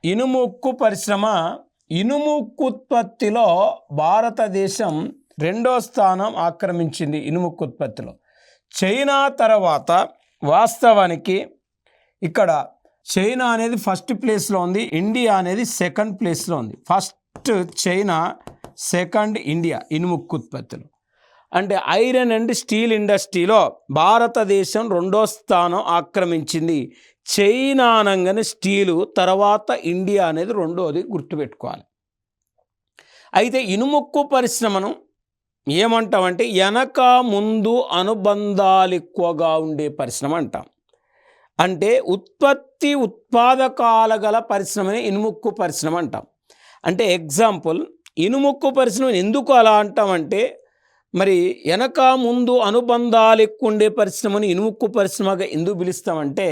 ఇనుము ఉక్కు పరిశ్రమ ఇనుము ఉక్కు ఉత్పత్తిలో భారతదేశం 2వ స్థానం ఆక్రమించింది. ఇనుము ఉక్కు ఉత్పత్తిలో చైనా తర్వాత వాస్తవానికి ఇక్కడ చైనా అనేది ఫస్ట్ ప్లేస్లో ఉంది, ఇండియా అనేది సెకండ్ ప్లేస్లో ఉంది. ఫస్ట్ చైనా, సెకండ్ ఇండియా ఇనుము ఉక్కు ఉత్పత్తిలో. అంటే ఐరన్ అండ్ స్టీల్ ఇండస్ట్రీలో భారతదేశం 2వ స్థానం ఆక్రమించింది. చైనా అనగానే స్టీలు, తర్వాత ఇండియా అనేది 2వది గుర్తుపెట్టుకోవాలి. అయితే ఇనుముక్కు పరిశ్రమను ఏమంటామంటే వెనక ముందు అనుబంధాలు ఎక్కువగా ఉండే పరిశ్రమ అంటాం. అంటే ఉత్పాదకాల గల పరిశ్రమని ఇనుముక్కు పరిశ్రమ అంటాం. అంటే ఎగ్జాంపుల్, ఇనుముక్కు పరిశ్రమ ఎందుకు అలా అంటామంటే, మరి వెనక ముందు అనుబంధాలు ఎక్కువ ఉండే పరిశ్రమని ఇనుముక్కు పరిశ్రమగా ఎందుకు పిలుస్తామంటే,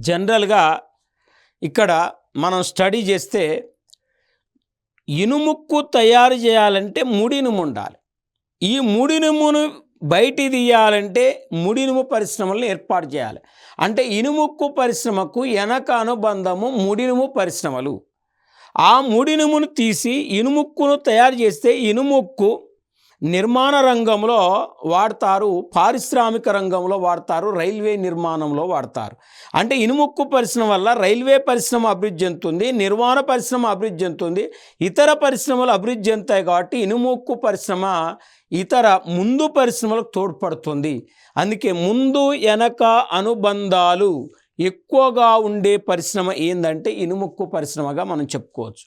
జనరల్గా ఇక్కడ మనం స్టడీ చేస్తే ఇనుముక్కు తయారు చేయాలంటే ముడినుము ఉండాలి. ఈ ముడినుమును బయటి తీయాలంటే ముడినుము పరిశ్రమలను ఏర్పాటు చేయాలి. అంటే ఇనుముక్కు పరిశ్రమకు వెనక అనుబంధము ముడినుము పరిశ్రమలు. ఆ ముడినుమును తీసి ఇనుముక్కును తయారు చేస్తే ఇనుముక్కు నిర్మాణ రంగంలో వాడతారు, పారిశ్రామిక రంగంలో వాడతారు, రైల్వే నిర్మాణంలో వాడతారు. అంటే ఇనుముక్కు పరిశ్రమ వల్ల రైల్వే పరిశ్రమ అభివృద్ధి చెందుతుంది, నిర్మాణ పరిశ్రమ అభివృద్ధి చెందుతుంది, ఇతర పరిశ్రమలు అభివృద్ధి చెందుతాయి. కాబట్టి ఇనుముక్కు పరిశ్రమ ఇతర ముందు పరిశ్రమలకు తోడ్పడుతుంది. అందుకే ముందు వెనక అనుబంధాలు ఎక్కువగా ఉండే పరిశ్రమ ఏంటంటే ఇనుముక్కు పరిశ్రమగా మనం చెప్పుకోవచ్చు.